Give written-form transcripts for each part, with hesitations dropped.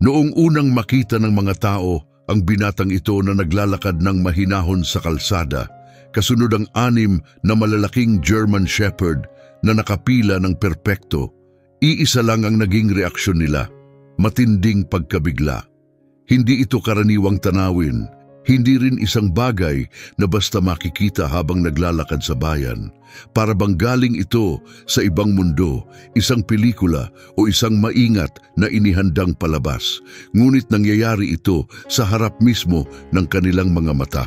Noong unang makita ng mga tao ang binatang ito na naglalakad ng mahinahon sa kalsada, kasunod ang 6 na malalaking German Shepherd na nakapila ng perpekto, iisa lang ang naging reaksyon nila, matinding pagkabigla. Hindi ito karaniwang tanawin, hindi rin isang bagay na basta makikita habang naglalakad sa bayan. Para bang galing ito sa ibang mundo, isang pelikula o isang maingat na inihandang palabas. Ngunit nangyayari ito sa harap mismo ng kanilang mga mata.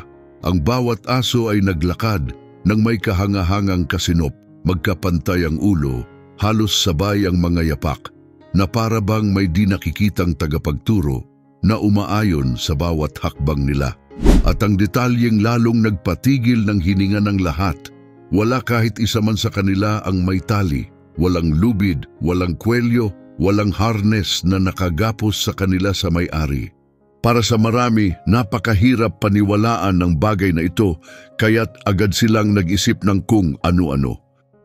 Ang bawat aso ay naglakad ng may kahangahangang kasinop, magkapantay ang ulo, halos sabay ang mga yapak, na para bang may di nakikitang tagapagturo na umaayon sa bawat hakbang nila. At ang detalyeng lalong nagpatigil ng hininga ng lahat. Wala kahit isa man sa kanila ang may tali, walang lubid, walang kwelyo, walang harness na nakagapos sa kanila sa may-ari. Para sa marami, napakahirap paniwalaan ng bagay na ito, kaya't agad silang nag-isip ng kung ano-ano.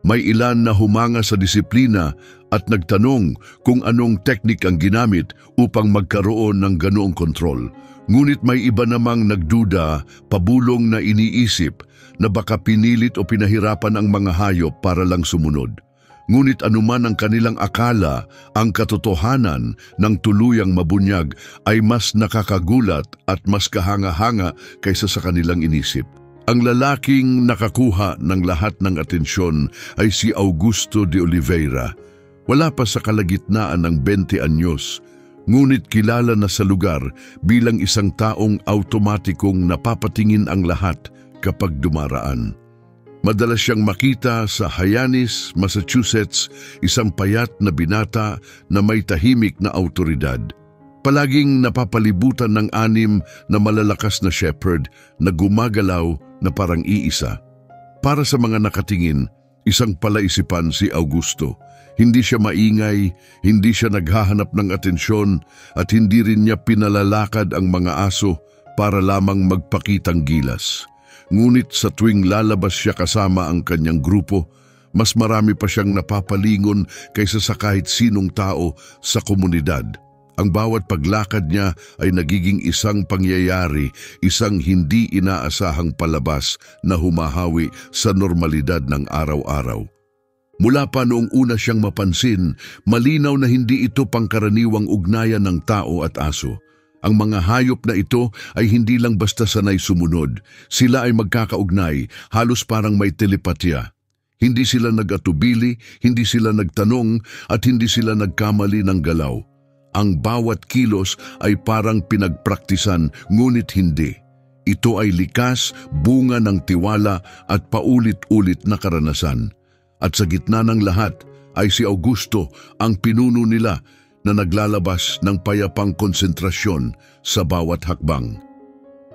May ilan na humanga sa disiplina at nagtanong kung anong teknik ang ginamit upang magkaroon ng ganoong kontrol. Ngunit may iba namang nagduda, pabulong na iniisip na baka pinilit o pinahirapan ang mga hayop para lang sumunod. Ngunit anuman ang kanilang akala, ang katotohanan ng tuluyang mabunyag ay mas nakakagulat at mas kahanga-hanga kaysa sa kanilang inisip. Ang lalaking nakakuha ng lahat ng atensyon ay si Augusto de Oliveira. Wala pa sa kalagitnaan ng 20 anyos, ngunit kilala na sa lugar bilang isang taong automatikong napapatingin ang lahat kapag dumaraan. Madalas siyang makita sa Hyannis, Massachusetts, isang payat na binata na may tahimik na awtoridad. Palaging napapalibutan ng 6 na malalakas na shepherd na gumagalaw na parang iisa. Para sa mga nakatingin, isang palaisipan si Augusto. Hindi siya maingay, hindi siya naghahanap ng atensyon at hindi rin niya pinalalakad ang mga aso para lamang magpakitang gilas. Ngunit sa tuwing lalabas siya kasama ang kanyang grupo, mas marami pa siyang napapalingon kaysa sa kahit sinong tao sa komunidad. Ang bawat paglakad niya ay nagiging isang pangyayari, isang hindi inaasahang palabas na humahawi sa normalidad ng araw-araw. Mula pa noong una siyang mapansin, malinaw na hindi ito pangkaraniwang ugnayan ng tao at aso. Ang mga hayop na ito ay hindi lang basta sanay sumunod. Sila ay magkakaugnay, halos parang may telepatya. Hindi sila nag-atubili, hindi sila nagtanong, at hindi sila nagkamali ng galaw. Ang bawat kilos ay parang pinagpraktisan, ngunit hindi. Ito ay likas, bunga ng tiwala at paulit-ulit na karanasan. At sa gitna ng lahat ay si Augusto, ang pinuno nila, na naglalabas ng payapang konsentrasyon sa bawat hakbang.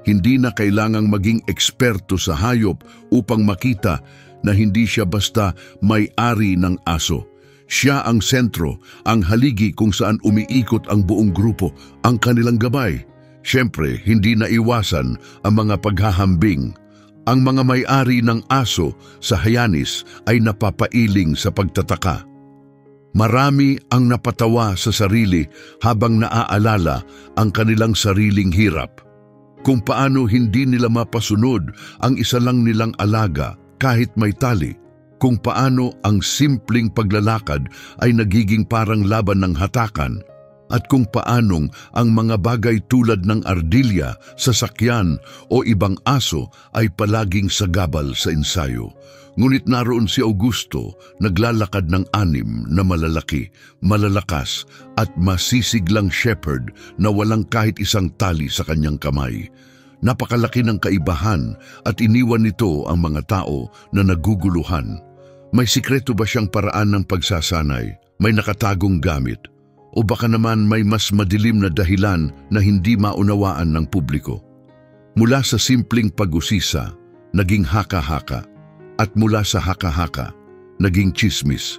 Hindi na kailangang maging eksperto sa hayop upang makita na hindi siya basta may-ari ng aso. Siya ang sentro, ang haligi kung saan umiikot ang buong grupo, ang kanilang gabay. Siyempre, hindi naiwasan ang mga paghahambing. Ang mga may-ari ng aso sa Hyannis ay napapailing sa pagtataka. Marami ang napatawa sa sarili habang naaalala ang kanilang sariling hirap. Kung paano hindi nila mapasunod ang isa lang nilang alaga kahit may tali. Kung paano ang simpleng paglalakad ay nagiging parang laban ng hatakan. At kung paanong ang mga bagay tulad ng ardilya, sasakyan o ibang aso ay palaging sagabal sa ensayo. Ngunit naroon si Augusto, naglalakad ng 6 na malalaki, malalakas at masisiglang shepherd na walang kahit isang tali sa kanyang kamay. Napakalaki ng kaibahan at iniwan nito ang mga tao na naguguluhan. May sikreto ba siyang paraan ng pagsasanay? May nakatagong gamit? O baka naman may mas madilim na dahilan na hindi maunawaan ng publiko? Mula sa simpleng pag-usisa, naging haka-haka. At mula sa haka-haka, naging tsismis.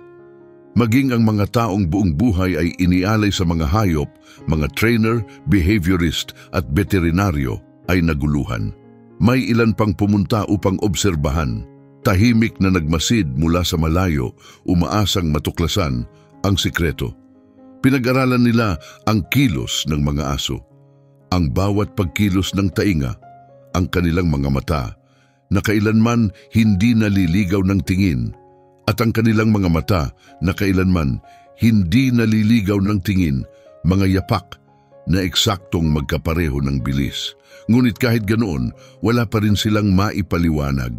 Maging ang mga taong buong buhay ay inialay sa mga hayop, mga trainer, behaviorist at veterinaryo ay naguluhan. May ilan pang pumunta upang obserbahan. Tahimik na nagmasid mula sa malayo, umaasang matuklasan ang sikreto. Pinag-aralan nila ang kilos ng mga aso, ang bawat pagkilos ng tainga, ang kanilang mga mata, na kailanman hindi naliligaw ng tingin, at ang kanilang mga mata na kailanman hindi naliligaw ng tingin, mga yapak na eksaktong magkapareho ng bilis. Ngunit kahit ganoon, wala pa rin silang maipaliwanag.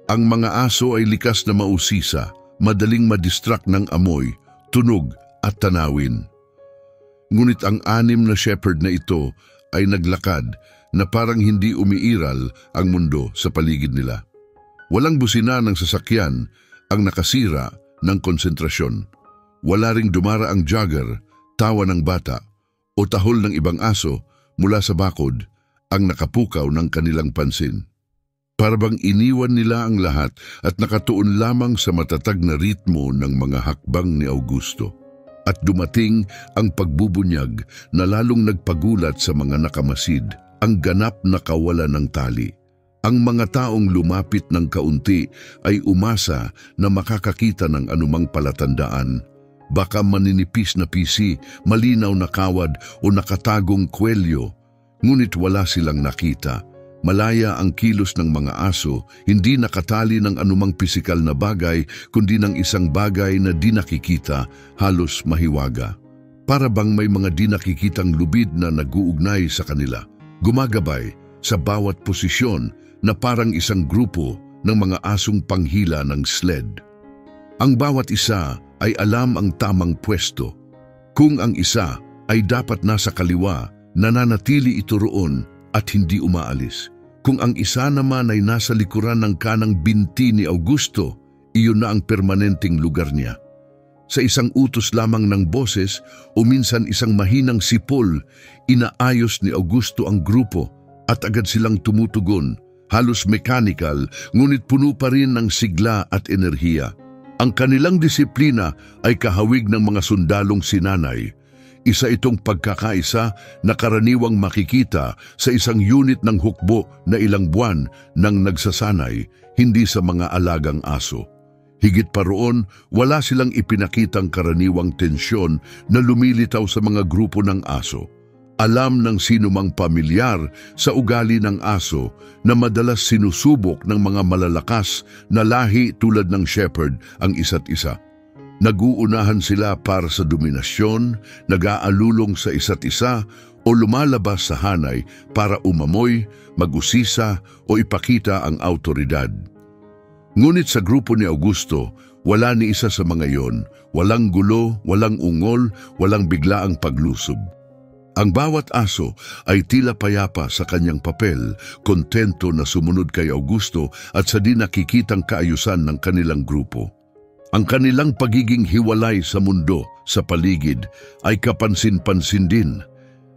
Ang mga aso ay likas na mausisa, madaling madistract ng amoy, tunog at tanawin. Ngunit ang 6 na shepherd na ito ay naglakad na parang hindi umiiral ang mundo sa paligid nila. Walang busina ng sasakyan ang nakasira ng konsentrasyon. Wala ring dumara ang jogger, tawa ng bata, o tahol ng ibang aso mula sa bakod ang nakapukaw ng kanilang pansin. Para bang iniwan nila ang lahat at nakatuon lamang sa matatag na ritmo ng mga hakbang ni Augusto. At dumating ang pagbubunyag na lalong nagpagulat sa mga nakamasid, ang ganap na kawalan ng tali. Ang mga taong lumapit ng kaunti ay umasa na makakakita ng anumang palatandaan. Baka maninipis na pisi, malinaw na kawad o nakatagong kwelyo, ngunit wala silang nakita. Malaya ang kilos ng mga aso, hindi nakatali ng anumang pisikal na bagay, kundi ng isang bagay na di nakikita, halos mahiwaga. Para bang may mga di nakikitang lubid na nag-uugnay sa kanila, gumagabay sa bawat posisyon na parang isang grupo ng mga asong panghila ng sled. Ang bawat isa ay alam ang tamang pwesto. Kung ang isa ay dapat nasa kaliwa, nananatili ito roon at hindi umaalis. Kung ang isa naman ay nasa likuran ng kanang binti ni Augusto, iyon na ang permanenteng lugar niya. Sa isang utos lamang ng boses o minsan isang mahinang sipol, inaayos ni Augusto ang grupo at agad silang tumutugon, halos mechanical, ngunit puno pa rin ng sigla at enerhiya. Ang kanilang disiplina ay kahawig ng mga sundalong sinanay. Isa itong pagkakaisa na karaniwang makikita sa isang unit ng hukbo na ilang buwan nang nagsasanay, hindi sa mga alagang aso. Higit pa roon, wala silang ipinakitang karaniwang tensyon na lumilitaw sa mga grupo ng aso. Alam ng sinumang pamilyar sa ugali ng aso na madalas sinusubok ng mga malalakas na lahi tulad ng shepherd ang isa't isa. Nag-uunahan sila para sa dominasyon, nag-aalulong sa isa't isa o lumalabas sa hanay para umamoy, mag-usisa o ipakita ang autoridad. Ngunit sa grupo ni Augusto, wala ni isa sa mga yon, walang gulo, walang ungol, walang biglaang paglusob. Ang bawat aso ay tila payapa sa kanyang papel, kontento na sumunod kay Augusto at sa di nakikitang kaayusan ng kanilang grupo. Ang kanilang pagiging hiwalay sa mundo, sa paligid, ay kapansin-pansin din.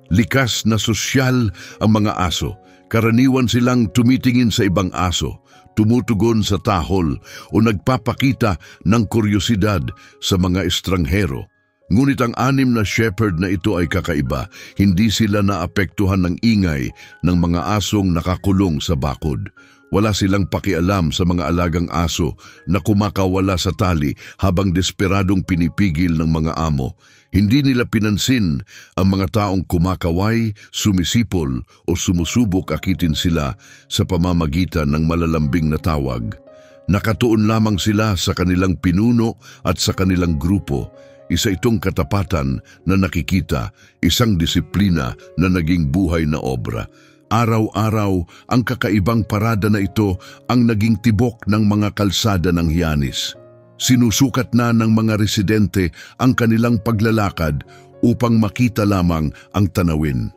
Likas na sosyal ang mga aso. Karaniwan silang tumitingin sa ibang aso, tumutugon sa tahol o nagpapakita ng kuryosidad sa mga estranghero. Ngunit ang 6 na shepherd na ito ay kakaiba. Hindi sila naapektuhan ng ingay ng mga asong nakakulong sa bakod. Wala silang pakialam sa mga alagang aso na kumakawala sa tali habang desperadong pinipigil ng mga amo. Hindi nila pinansin ang mga taong kumakaway, sumisipol o sumusubok akitin sila sa pamamagitan ng malalambing na tawag. Nakatuon lamang sila sa kanilang pinuno at sa kanilang grupo. Isa itong katapatan na nakikita, isang disiplina na naging buhay na obra. Araw-araw, ang kakaibang parada na ito ang naging tibok ng mga kalsada ng Hyannis. Sinusukat na ng mga residente ang kanilang paglalakad upang makita lamang ang tanawin.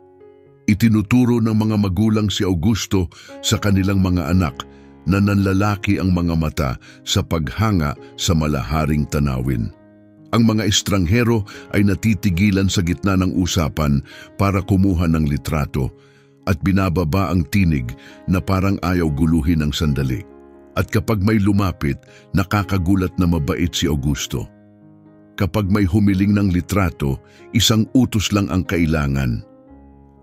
Itinuturo ng mga magulang si Augusto sa kanilang mga anak na nanlalaki ang mga mata sa paghanga sa malaharing tanawin. Ang mga estranghero ay natitigilan sa gitna ng usapan para kumuha ng litrato at binababa ang tinig na parang ayaw guluhin ng sandali. At kapag may lumapit, nakakagulat na mabait si Augusto. Kapag may humiling ng litrato, isang utos lang ang kailangan.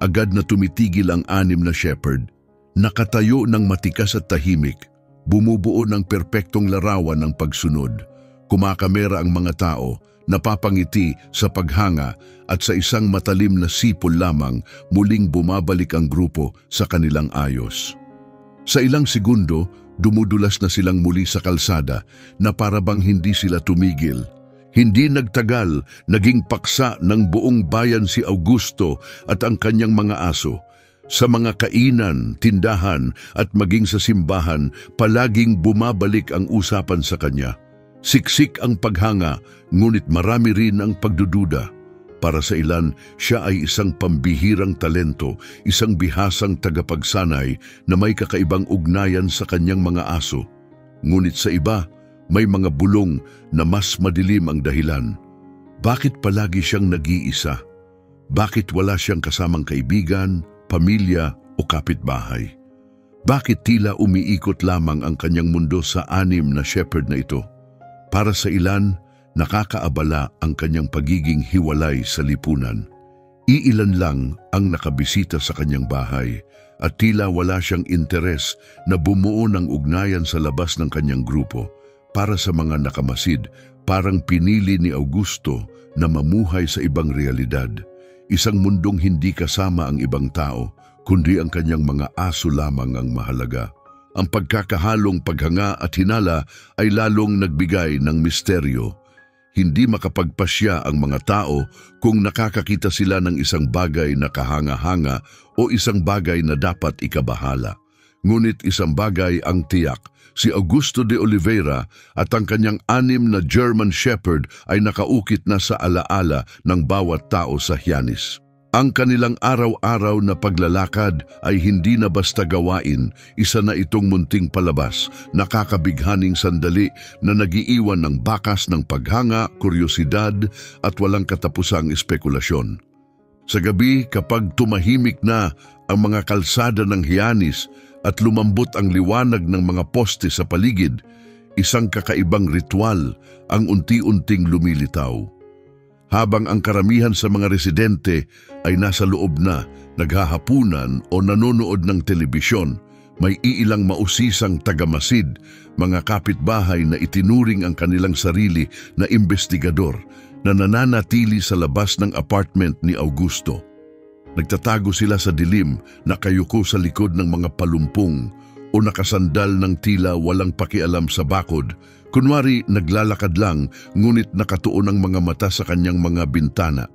Agad na tumitigil ang 6 na shepherd, nakatayo ng matikas at tahimik, bumubuo ng perpektong larawan ng pagsunod. Kumakamera ang mga tao, napapangiti sa paghanga at sa isang matalim na sipol lamang muling bumabalik ang grupo sa kanilang ayos. Sa ilang segundo, dumudulas na silang muli sa kalsada na parabang hindi sila tumigil. Hindi nagtagal, naging paksa ng buong bayan si Augusto at ang kanyang mga aso. Sa mga kainan, tindahan at maging sa simbahan, palaging bumabalik ang usapan sa kanya. Siksik ang paghanga, ngunit marami rin ang pagdududa. Para sa ilan, siya ay isang pambihirang talento, isang bihasang tagapagsanay na may kakaibang ugnayan sa kanyang mga aso. Ngunit sa iba, may mga bulong na mas madilim ang dahilan. Bakit palagi siyang nag-iisa? Bakit wala siyang kasamang kaibigan, pamilya o kapitbahay? Bakit tila umiikot lamang ang kanyang mundo sa 6 na shepherd na ito? Para sa ilan, nakakaabala ang kanyang pagiging hiwalay sa lipunan. Iilan lang ang nakabisita sa kanyang bahay at tila wala siyang interes na bumuo ng ugnayan sa labas ng kanyang grupo. Para sa mga nakamasid, parang pinili ni Augusto na mamuhay sa ibang realidad. Isang mundong hindi kasama ang ibang tao, kundi ang kanyang mga aso lamang ang mahalaga. Ang pagkakahalong paghanga at hinala ay lalong nagbigay ng misteryo. Hindi makapagpasya ang mga tao kung nakakakita sila ng isang bagay na kahanga-hanga o isang bagay na dapat ikabahala. Ngunit isang bagay ang tiyak, si Augusto de Oliveira at ang kanyang 6 na German Shepherd ay nakaukit na sa alaala ng bawat tao sa Hyannis. Ang kanilang araw-araw na paglalakad ay hindi na basta gawain, isa na itong munting palabas, nakakabighaning sandali na nagiiwan ng bakas ng paghanga, kuryosidad at walang katapusang espekulasyon. Sa gabi, kapag tumahimik na ang mga kalsada ng Hyannis at lumambot ang liwanag ng mga poste sa paligid, isang kakaibang ritual ang unti-unting lumilitaw. Habang ang karamihan sa mga residente ay nasa loob na, naghahapunan o nanonood ng telebisyon, may iilang mausisang tagamasid, mga kapitbahay na itinuring ang kanilang sarili na investigador na nananatili sa labas ng apartment ni Augusto. Nagtatago sila sa dilim, nakayuko sa likod ng mga palumpong o nakasandal ng tila walang pakialam sa bakod. Kunwari naglalakad lang, ngunit nakatuon ang mga mata sa kanyang mga bintana.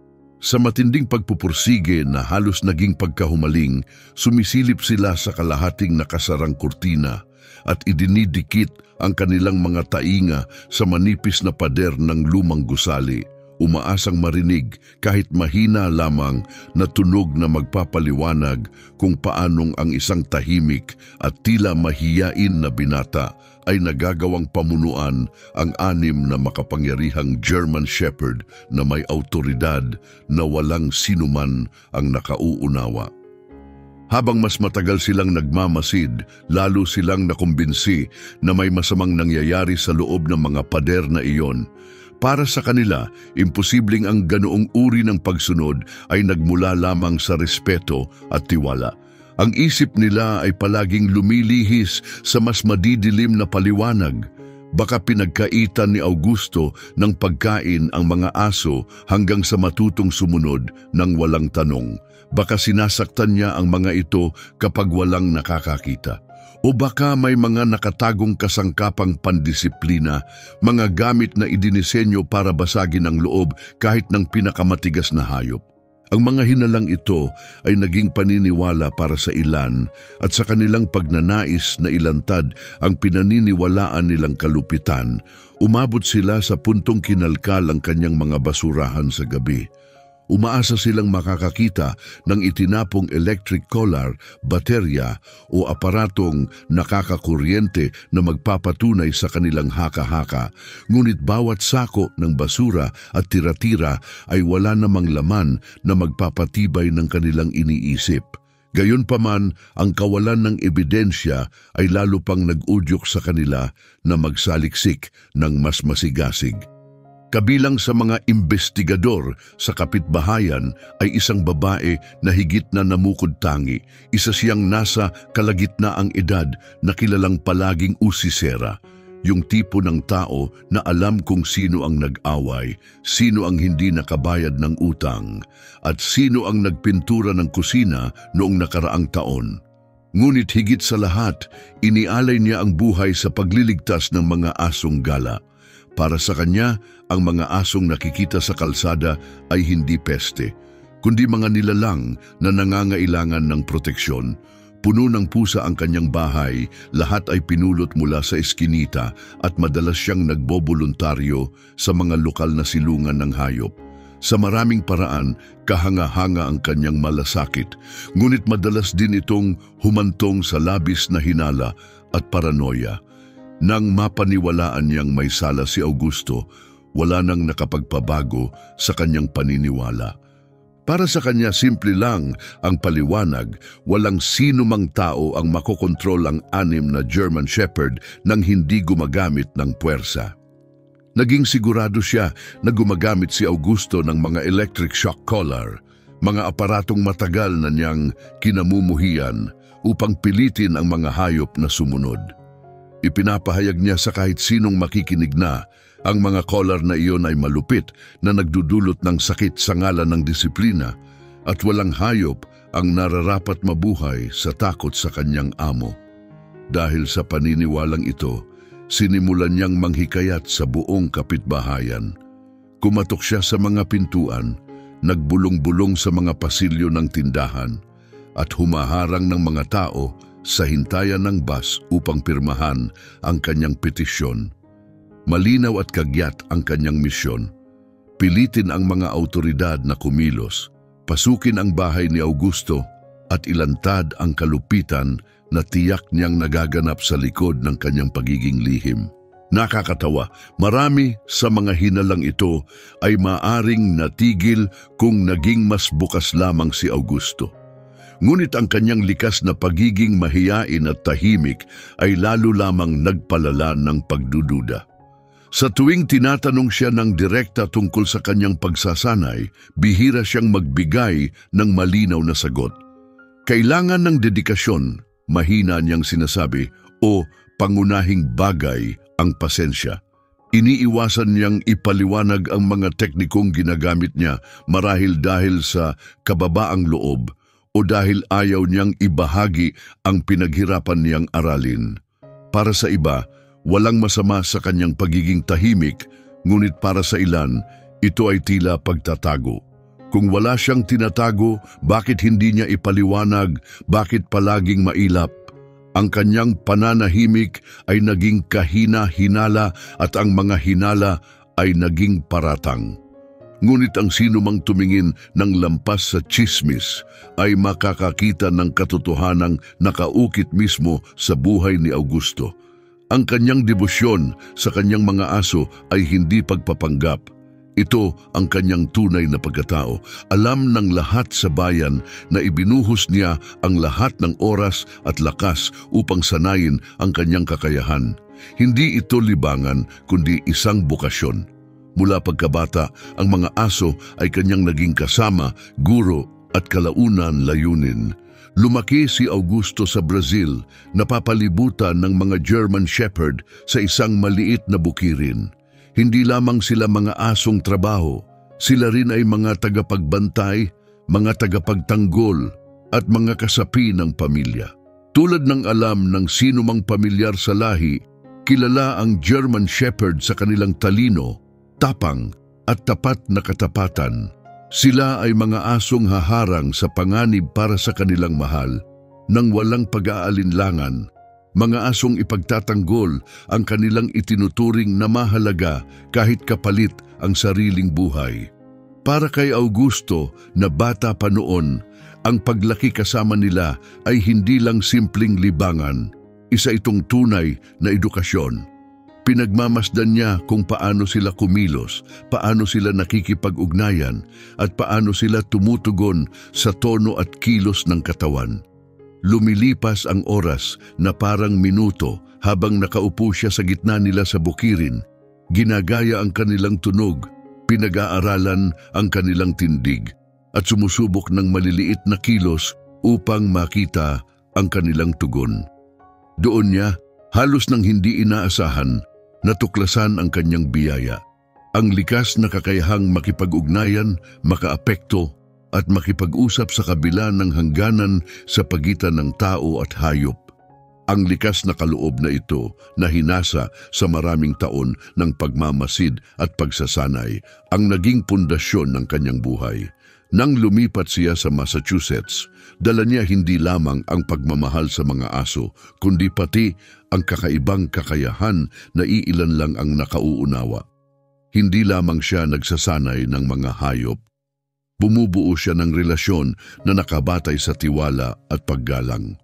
Sa matinding pagpupursige na halos naging pagkahumaling, sumisilip sila sa kalahating nakasarang kurtina at idinidikit ang kanilang mga tainga sa manipis na pader ng lumang gusali. Umaasang marinig kahit mahina lamang na tunog na magpapaliwanag kung paanong ang isang tahimik at tila mahiyain na binata ay nagagawang pamunuan ang 6 na makapangyarihang German Shepherd na may autoridad na walang sinuman ang nakauunawa. Habang mas matagal silang nagmamasid, lalo silang nakumbinsi na may masamang nangyayari sa loob ng mga pader na iyon. Para sa kanila, imposibleng ang ganoong uri ng pagsunod ay nagmula lamang sa respeto at tiwala. Ang isip nila ay palaging lumilihis sa mas madidilim na paliwanag. Baka pinagkaitan ni Augusto ng pagkain ang mga aso hanggang sa matutong sumunod ng walang tanong. Baka sinasaktan niya ang mga ito kapag walang nakakakita. O baka may mga nakatagong kasangkapang pandisiplina, mga gamit na idinisenyo para basagin ang loob kahit ng pinakamatigas na hayop. Ang mga hinalang ito ay naging paniniwala para sa ilan at sa kanilang pagnanais na ilantad ang pinaniniwalaan nilang kalupitan, umabot sila sa puntong kinalkal ang kanyang mga basurahan sa gabi. Umaasa silang makakakita ng itinapong electric collar, baterya o aparatong nakakakuryente na magpapatunay sa kanilang haka-haka. Ngunit bawat sako ng basura at tira-tira ay wala namang laman na magpapatibay ng kanilang iniisip. Gayunpaman, ang kawalan ng ebidensya ay lalo pang nag-udyok sa kanila na magsaliksik ng mas masigasig. Kabilang sa mga investigador sa kapitbahayan ay isang babae na higit na namukod-tangi. Isa siyang nasa kalagitnaang edad na kilalang palaging usisera. yung tipo ng tao na alam kung sino ang nag-away, sino ang hindi nakabayad ng utang, at sino ang nagpintura ng kusina noong nakaraang taon. Ngunit higit sa lahat, inialay niya ang buhay sa pagliligtas ng mga asong gala. Para sa kanya, ang mga asong nakikita sa kalsada ay hindi peste, kundi mga nilalang na nangangailangan ng proteksyon. Puno ng pusa ang kanyang bahay, lahat ay pinulot mula sa eskinita at madalas siyang nagboboluntaryo sa mga lokal na silungan ng hayop. Sa maraming paraan, kahanga-hanga ang kanyang malasakit, ngunit madalas din itong humantong sa labis na hinala at paranoia. Nang mapaniwalaan niyang may sala si Augusto, wala nang nakapagpabago sa kanyang paniniwala. Para sa kanya, simple lang ang paliwanag, walang sino mang tao ang makokontrol ang 6 na German Shepherd nang hindi gumagamit ng puwersa. Naging sigurado siya na gumagamit si Augusto ng mga electric shock collar, mga aparatong matagal na niyang kinamumuhian upang pilitin ang mga hayop na sumunod. Ipinapahayag niya sa kahit sinong makikinig na ang mga collar na iyon ay malupit na nagdudulot ng sakit sa ngalan ng disiplina at walang hayop ang nararapat mabuhay sa takot sa kanyang amo. Dahil sa paniniwalang ito, sinimulan niyang manghikayat sa buong kapitbahayan. Kumatok siya sa mga pintuan, nagbulong-bulong sa mga pasilyo ng tindahan at humaharang ng mga tao sa hintayan ng bus upang pirmahan ang kanyang petisyon. Malinaw at kagyat ang kanyang misyon. Pilitin ang mga autoridad na kumilos, pasukin ang bahay ni Augusto at ilantad ang kalupitan na tiyak niyang nagaganap sa likod ng kanyang pagiging lihim. Nakakatawa, marami sa mga hinalang ito ay maaring natigil kung naging mas bukas lamang si Augusto. Ngunit ang kanyang likas na pagiging mahiyain at tahimik ay lalo lamang nagpalala ng pagdududa. Sa tuwing tinatanong siya ng direkta tungkol sa kanyang pagsasanay, bihira siyang magbigay ng malinaw na sagot. Kailangan ng dedikasyon, mahina niyang sinasabi, o pangunahing bagay ang pasensya. Iniiwasan niyang ipaliwanag ang mga teknikong ginagamit niya marahil dahil sa kababaang loob o dahil ayaw niyang ibahagi ang pinaghirapan niyang aralin. Para sa iba, walang masama sa kanyang pagiging tahimik, ngunit para sa ilan, ito ay tila pagtatago. Kung wala siyang tinatago, bakit hindi niya ipaliwanag, bakit palaging mailap? Ang kanyang pananahimik ay naging kahina-hinala at ang mga hinala ay naging paratang. Ngunit ang sinumang tumingin ng lampas sa tsismis ay makakakita ng katotohanang nakaukit mismo sa buhay ni Augusto. Ang kanyang debosyon sa kanyang mga aso ay hindi pagpapanggap. Ito ang kanyang tunay na pagkatao. Alam ng lahat sa bayan na ibinuhos niya ang lahat ng oras at lakas upang sanayin ang kanyang kakayahan. Hindi ito libangan, kundi isang bokasyon. Mula pagkabata, ang mga aso ay kanyang naging kasama, guro at kalaunan layunin. Lumaki si Augusto sa Brazil, napapalibutan ng mga German Shepherd sa isang maliit na bukirin. Hindi lamang sila mga asong trabaho, sila rin ay mga tagapagbantay, mga tagapagtanggol, at mga kasapi ng pamilya. Tulad ng alam ng sinumang pamilyar sa lahi, kilala ang German Shepherd sa kanilang talino, tapang at tapat na katapatan. Sila ay mga asong haharang sa panganib para sa kanilang mahal, nang walang pag-aalinlangan. Mga asong ipagtatanggol ang kanilang itinuturing na mahalaga kahit kapalit ang sariling buhay. Para kay Augusto na bata pa noon, ang paglaki kasama nila ay hindi lang simpleng libangan, isa itong tunay na edukasyon. Pinagmamasdan niya kung paano sila kumilos, paano sila nakikipag-ugnayan, at paano sila tumutugon sa tono at kilos ng katawan. Lumilipas ang oras na parang minuto habang nakaupo siya sa gitna nila sa bukirin. Ginagaya ang kanilang tunog, pinag-aaralan ang kanilang tindig, at sumusubok ng maliliit na kilos upang makita ang kanilang tugon. Doon niya, halos nang hindi inaasahan, natuklasan ang kanyang biyaya. Ang likas na kakayahang makipag-ugnayan, makaapekto at makipag-usap sa kabila ng hangganan sa pagitan ng tao at hayop. Ang likas na kaloob na ito na hinasa sa maraming taon ng pagmamasid at pagsasanay ang naging pundasyon ng kanyang buhay. Nang lumipat siya sa Massachusetts, dala niya hindi lamang ang pagmamahal sa mga aso, kundi pati ang kakaibang kakayahan na iilan lang ang nakauunawa. Hindi lamang siya nagsasanay ng mga hayop. Bumubuo siya ng relasyon na nakabatay sa tiwala at paggalang.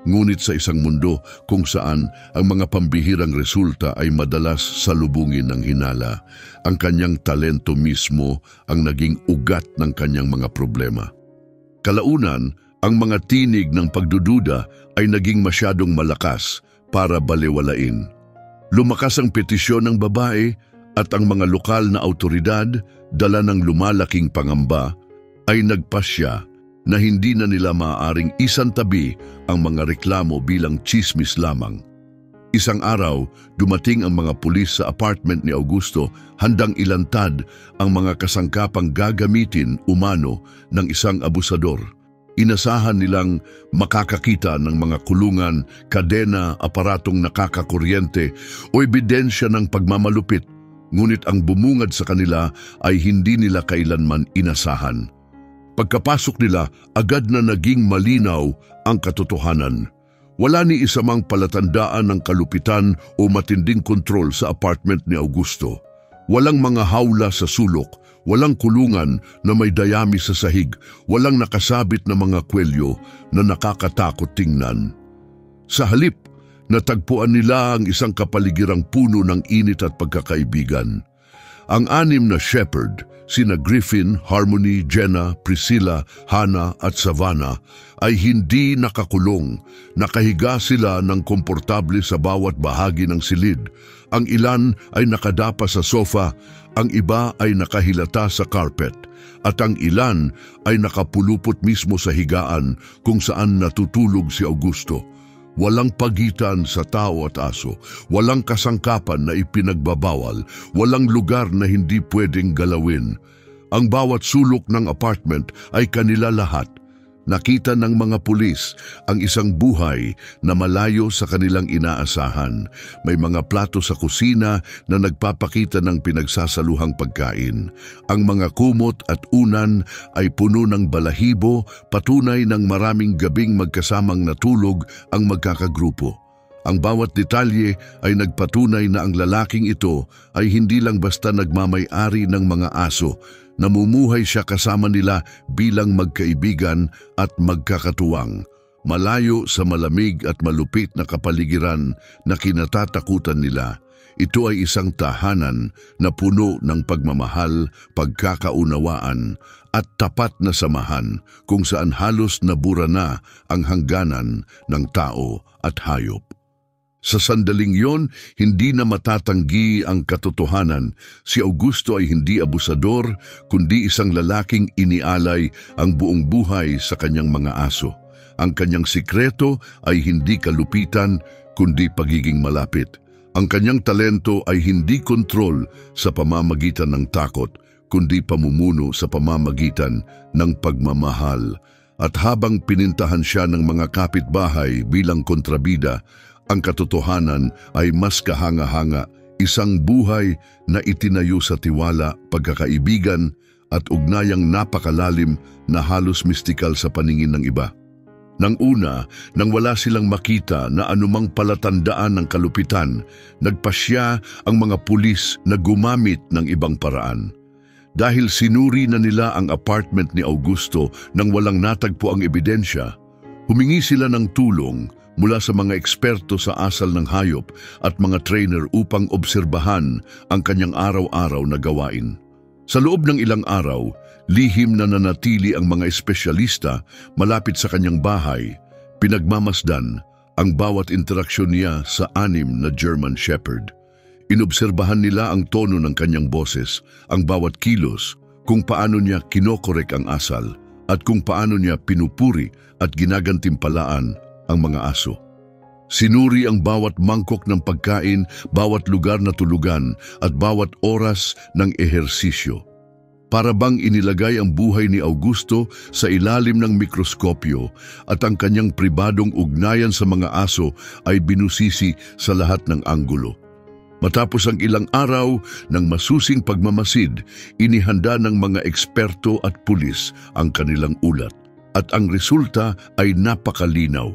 Ngunit sa isang mundo kung saan ang mga pambihirang resulta ay madalas salubungin ng hinala, ang kanyang talento mismo ang naging ugat ng kanyang mga problema. Kalaunan, ang mga tinig ng pagdududa ay naging masyadong malakas para balewalain. Lumakas ang petisyon ng babae at ang mga lokal na awtoridad, dala ng lumalaking pangamba, ay nagpasya na hindi na nila maaaring isantabi ang mga reklamo bilang tsismis lamang. Isang araw, dumating ang mga pulis sa apartment ni Augusto handang ilantad ang mga kasangkapang gagamitin umano ng isang abusador. Inasahan nilang makakakita ng mga kulungan, kadena, aparatong nakakakuryente o ebidensya ng pagmamalupit, ngunit ang bumungad sa kanila ay hindi nila kailanman inasahan. Pagkapasok nila, agad na naging malinaw ang katotohanan. Wala ni isa mang palatandaan ng kalupitan o matinding kontrol sa apartment ni Augusto. Walang mga hawla sa sulok, walang kulungan na may dayami sa sahig, walang nakasabit na mga kwelyo na nakakatakot tingnan. Sa halip, natagpuan nila ang isang kapaligirang puno ng init at pagkakaibigan. Ang 6 na shepherd, sina Griffin, Harmony, Jenna, Priscilla, Hannah at Savannah, ay hindi nakakulong. Nakahiga sila ng komportable sa bawat bahagi ng silid. Ang ilan ay nakadapa sa sofa, ang iba ay nakahilata sa carpet, at ang ilan ay nakapulupot mismo sa higaan kung saan natutulog si Augusto. Walang pagitan sa tao at aso, walang kasangkapan na ipinagbabawal, walang lugar na hindi pwedeng galawin. Ang bawat sulok ng apartment ay kanila lahat. Nakita ng mga pulis ang isang buhay na malayo sa kanilang inaasahan. May mga plato sa kusina na nagpapakita ng pinagsasaluhang pagkain. Ang mga kumot at unan ay puno ng balahibo, patunay ng maraming gabing magkasamang natulog ang magkakagrupo. Ang bawat detalye ay nagpatunay na ang lalaking ito ay hindi lang basta nagmamay-ari ng mga aso. Namumuhay siya kasama nila bilang magkaibigan at magkakatuwang, malayo sa malamig at malupit na kapaligiran na kinatatakutan nila. Ito ay isang tahanan na puno ng pagmamahal, pagkakaunawaan at tapat na samahan kung saan halos nabura na ang hangganan ng tao at hayop. Sa sandaling yon, hindi na matatanggi ang katotohanan. Si Augusto ay hindi abusador, kundi isang lalaking inialay ang buong buhay sa kanyang mga aso. Ang kanyang sikreto ay hindi kalupitan, kundi pagiging malapit. Ang kanyang talento ay hindi kontrol sa pamamagitan ng takot, kundi pamumuno sa pamamagitan ng pagmamahal. At habang pinintahan siya ng mga kapitbahay bilang kontrabida, ang katotohanan ay mas kahanga-hanga, isang buhay na itinayo sa tiwala, pagkakaibigan at ugnayang napakalalim na halos mistikal sa paningin ng iba. Nang una, nang wala silang makita na anumang palatandaan ng kalupitan, nagpasya ang mga pulis na gumamit ng ibang paraan. Dahil sinuri na nila ang apartment ni Augusto nang walang natagpo ang ebidensya, humingi sila ng tulong mula sa mga eksperto sa asal ng hayop at mga trainer upang obserbahan ang kanyang araw-araw na gawain. Sa loob ng ilang araw, lihim na nanatili ang mga espesyalista malapit sa kanyang bahay, pinagmamasdan ang bawat interaksyon niya sa 6 na German Shepherd. Inobserbahan nila ang tono ng kanyang boses, ang bawat kilos, kung paano niya kinokorek ang asal, at kung paano niya pinupuri at ginagantimpalaan ang mga aso. Sinuri ang bawat mangkok ng pagkain, bawat lugar na tulugan at bawat oras ng ehersisyo. Para bang inilagay ang buhay ni Augusto sa ilalim ng mikroskopyo at ang kanyang pribadong ugnayan sa mga aso ay binusisi sa lahat ng anggulo. Matapos ang ilang araw ng masusing pagmamasid, inihanda ng mga eksperto at pulis ang kanilang ulat. At ang resulta ay napakalinaw.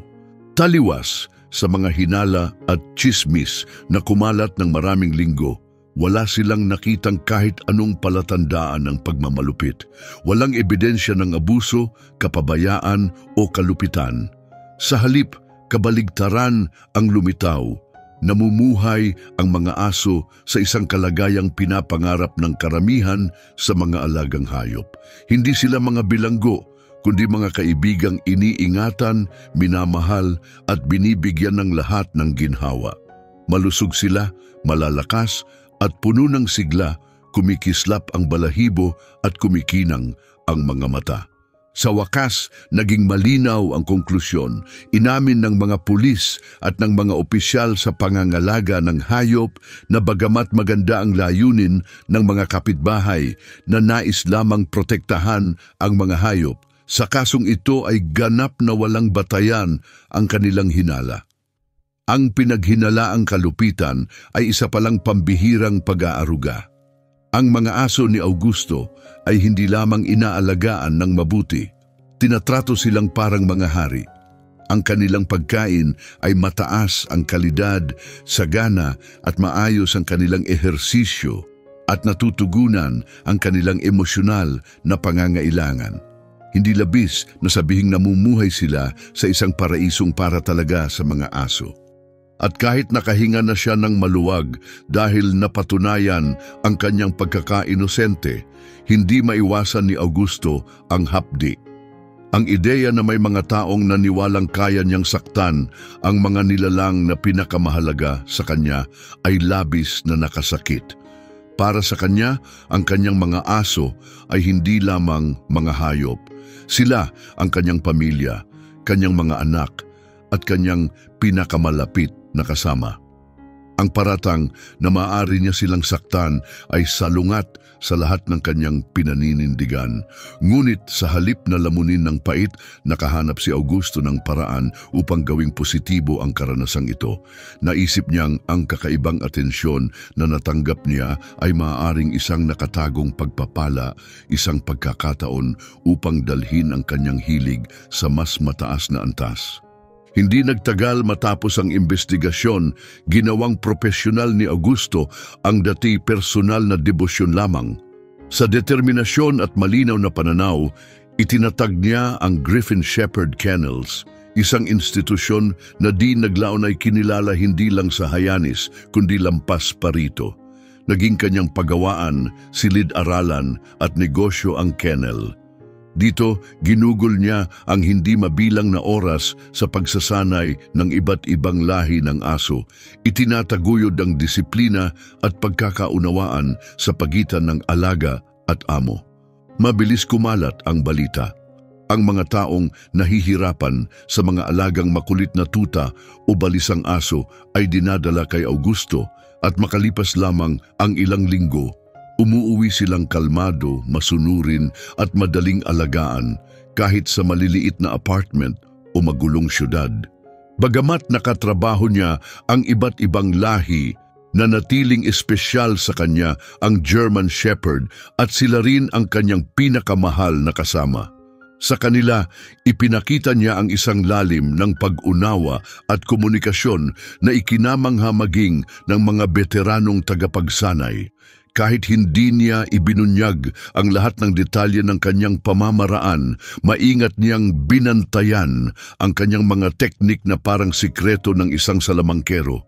Taliwas sa mga hinala at tsismis na kumalat ng maraming linggo, wala silang nakitang kahit anong palatandaan ng pagmamalupit. Walang ebidensya ng abuso, kapabayaan o kalupitan. Sa halip, kabaligtaran ang lumitaw. Namumuhay ang mga aso sa isang kalagayang pinapangarap ng karamihan sa mga alagang hayop. Hindi sila mga bilanggo, kundi mga kaibigang iniingatan, minamahal at binibigyan ng lahat ng ginhawa. Malusog sila, malalakas at puno ng sigla, kumikislap ang balahibo at kumikinang ang mga mata. Sa wakas, naging malinaw ang konklusyon. Inamin ng mga pulis at ng mga opisyal sa pangangalaga ng hayop na bagamat maganda ang layunin ng mga kapitbahay na nais lamang protektahan ang mga hayop, sa kasong ito ay ganap na walang batayan ang kanilang hinala. Ang pinaghinalaang kalupitan ay isa palang pambihirang pag-aaruga. Ang mga aso ni Augusto ay hindi lamang inaalagaan ng mabuti. Tinatrato silang parang mga hari. Ang kanilang pagkain ay mataas ang kalidad, sagana at maayos ang kanilang ehersisyo at natutugunan ang kanilang emosyonal na pangangailangan. Hindi labis na sabihing namumuhay sila sa isang paraisong para talaga sa mga aso. At kahit nakahinga na siya ng maluwag dahil napatunayan ang kanyang pagkakainosente, hindi maiwasan ni Augusto ang hapdi. Ang ideya na may mga taong naniwalang kaya niyang saktan ang mga nilalang na pinakamahalaga sa kanya ay labis na nakasakit. Para sa kanya, ang kanyang mga aso ay hindi lamang mga hayop. Sila ang kanyang pamilya, kanyang mga anak at kanyang pinakamalapit na kasama. Ang paratang na maaari niya silang saktan ay salungat sa lahat ng kanyang pinaninindigan. Ngunit sa halip na lamunin ng pait, nakahanap si Augusto ng paraan upang gawing positibo ang karanasang ito. Naisip niyang ang kakaibang atensyon na natanggap niya ay maaaring isang nakatagong pagpapala, isang pagkakataon upang dalhin ang kanyang hilig sa mas mataas na antas. Hindi nagtagal matapos ang investigasyon, ginawang profesional ni Augusto ang dati personal na debosyon lamang. Sa determinasyon at malinaw na pananaw, itinatag niya ang Griffin Shepherd Kennels, isang institusyon na di naglaon ay kinilala hindi lang sa Hayanis kundi lampas pa rito. Naging kanyang pagawaan, silid-aralan at negosyo ang kennel. Dito, ginugol niya ang hindi mabilang na oras sa pagsasanay ng iba't ibang lahi ng aso. Itinataguyod ang disiplina at pagkakaunawaan sa pagitan ng alaga at amo. Mabilis kumalat ang balita. Ang mga taong nahihirapan sa mga alagang makulit na tuta o balisang aso ay dinadala kay Augusto at makalipas lamang ang ilang linggo, umuuwi silang kalmado, masunurin at madaling alagaan kahit sa maliliit na apartment o magulong syudad. Bagamat nakatrabaho niya ang iba't ibang lahi, nanatiling espesyal sa kanya ang German Shepherd at sila rin ang kanyang pinakamahal na kasama. Sa kanila, ipinakita niya ang isang lalim ng pag-unawa at komunikasyon na ikinamangha maging ng mga veteranong tagapagsanay. Kahit hindi niya ibinunyag ang lahat ng detalye ng kanyang pamamaraan, maingat niyang binantayan ang kanyang mga teknik na parang sikreto ng isang salamangkero.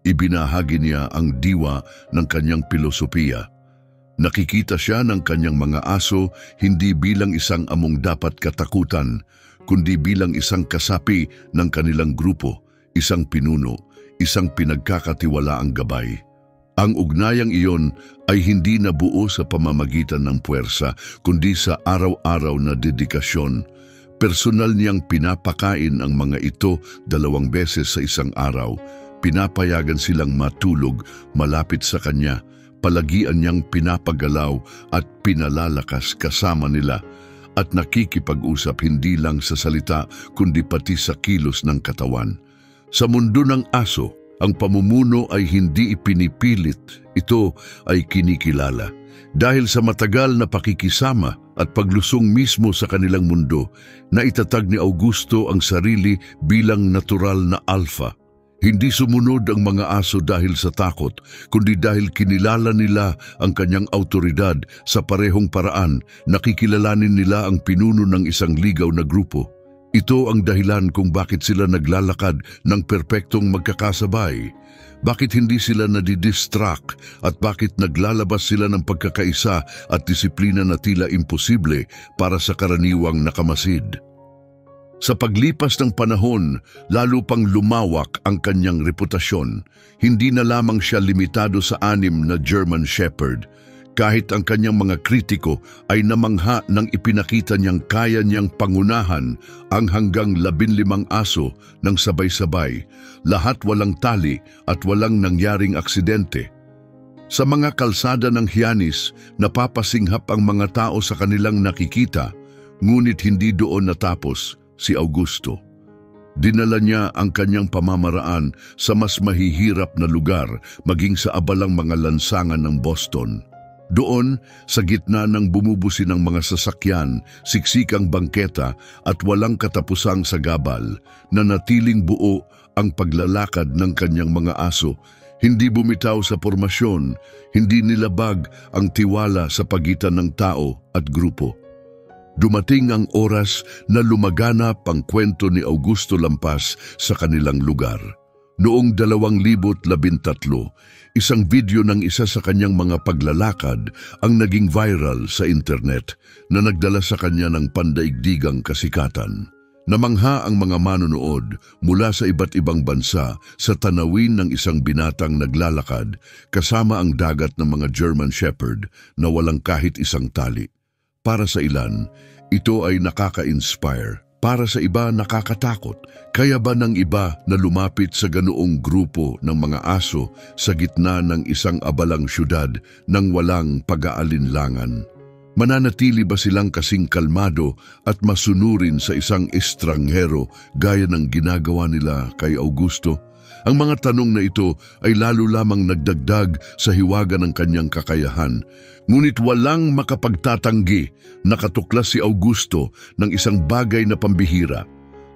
Ibinahagi niya ang diwa ng kanyang pilosopiya. Nakikita siya ng kanyang mga aso hindi bilang isang among dapat katakutan, kundi bilang isang kasapi ng kanilang grupo, isang pinuno, isang pinagkakatiwalaang gabay. Ang ugnayang iyon ay hindi nabuo sa pamamagitan ng puwersa, kundi sa araw-araw na dedikasyon. Personal niyang pinapakain ang mga ito 2 beses sa isang araw. Pinapayagan silang matulog malapit sa kanya. Palagian niyang pinapagalaw at pinalalakas kasama nila at nakikipag-usap hindi lang sa salita kundi pati sa kilos ng katawan. Sa mundo ng aso, ang pamumuno ay hindi ipinipilit, ito ay kinikilala. Dahil sa matagal na pakikisama at paglusong mismo sa kanilang mundo, naitatag ni Augusto ang sarili bilang natural na alpha. Hindi sumunod ang mga aso dahil sa takot, kundi dahil kinilala nila ang kanyang autoridad sa parehong paraan, nakikilalanin nila ang pinuno ng isang ligaw na grupo. Ito ang dahilan kung bakit sila naglalakad ng perpektong magkakasabay. Bakit hindi sila nadidistract at bakit naglalabas sila ng pagkakaisa at disiplina na tila imposible para sa karaniwang nakamasid. Sa paglipas ng panahon, lalo pang lumawak ang kanyang reputasyon. Hindi na lamang siya limitado sa 6 na German Shepherd. Kahit ang kanyang mga kritiko ay namangha nang ipinakita niyang kaya niyang pangunahan ang hanggang 15 aso ng sabay-sabay, lahat walang tali at walang nangyaring aksidente. Sa mga kalsada ng Hyannis, napapasinghap ang mga tao sa kanilang nakikita, ngunit hindi doon natapos si Augusto. Dinala niya ang kanyang pamamaraan sa mas mahihirap na lugar, maging sa abalang mga lansangan ng Boston. Doon, sa gitna ng bumubusi ng mga sasakyan, siksikang bangketa at walang katapusang sagabal, nanatiling buo ang paglalakad ng kanyang mga aso. Hindi bumitaw sa pormasyon, hindi nilabag ang tiwala sa pagitan ng tao at grupo. Dumating ang oras na lumaganap ang kwento ni Augusto Lampas sa kanilang lugar. Noong 2013, isang video ng isa sa kanyang mga paglalakad ang naging viral sa internet na nagdala sa kanya ng pandaigdigang kasikatan. Namangha ang mga manonood mula sa iba't ibang bansa sa tanawin ng isang binatang naglalakad kasama ang dagat ng mga German Shepherd na walang kahit isang tali. Para sa ilan, ito ay nakaka-inspire. Para sa iba, nakakatakot. Kaya ba ng iba na lumapit sa ganoong grupo ng mga aso sa gitna ng isang abalang syudad nang walang pag-aalinlangan? Mananatili ba silang kasing kalmado at masunurin sa isang estranghero gaya ng ginagawa nila kay Augusto? Ang mga tanong na ito ay lalo lamang nagdagdag sa hiwaga ng kanyang kakayahan. Ngunit walang makapagtatanggi na katuklas si Augusto ng isang bagay na pambihira.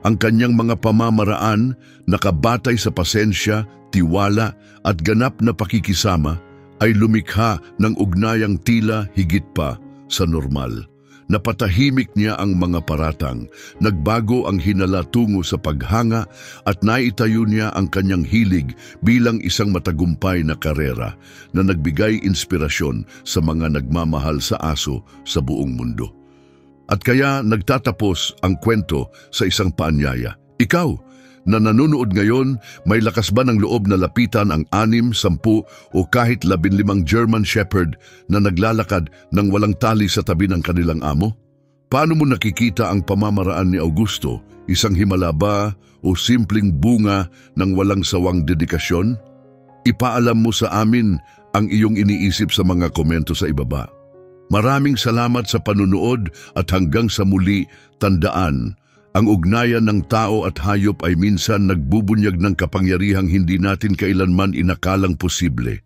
Ang kanyang mga pamamaraan, nakabatay sa pasensya, tiwala at ganap na pakikisama, ay lumikha ng ugnayang tila higit pa sa normal. Napatahimik niya ang mga paratang, nagbago ang hinala tungo sa paghanga at naitayo niya ang kanyang hilig bilang isang matagumpay na karera na nagbigay inspirasyon sa mga nagmamahal sa aso sa buong mundo. At kaya nagtatapos ang kwento sa isang paanyaya. Ikaw, na nanonood ngayon, may lakas ba ng loob na lapitan ang 6, 10 o kahit 15 German Shepherd na naglalakad ng walang tali sa tabi ng kanilang amo? Paano mo nakikita ang pamamaraan ni Augusto? Isang himala ba o simpleng bunga ng walang sawang dedikasyon? Ipaalam mo sa amin ang iyong iniisip sa mga komento sa ibaba. Maraming salamat sa panunood at hanggang sa muli, tandaan, ang ugnayan ng tao at hayop ay minsan nagbubunyag ng kapangyarihang hindi natin kailanman inakalang posible.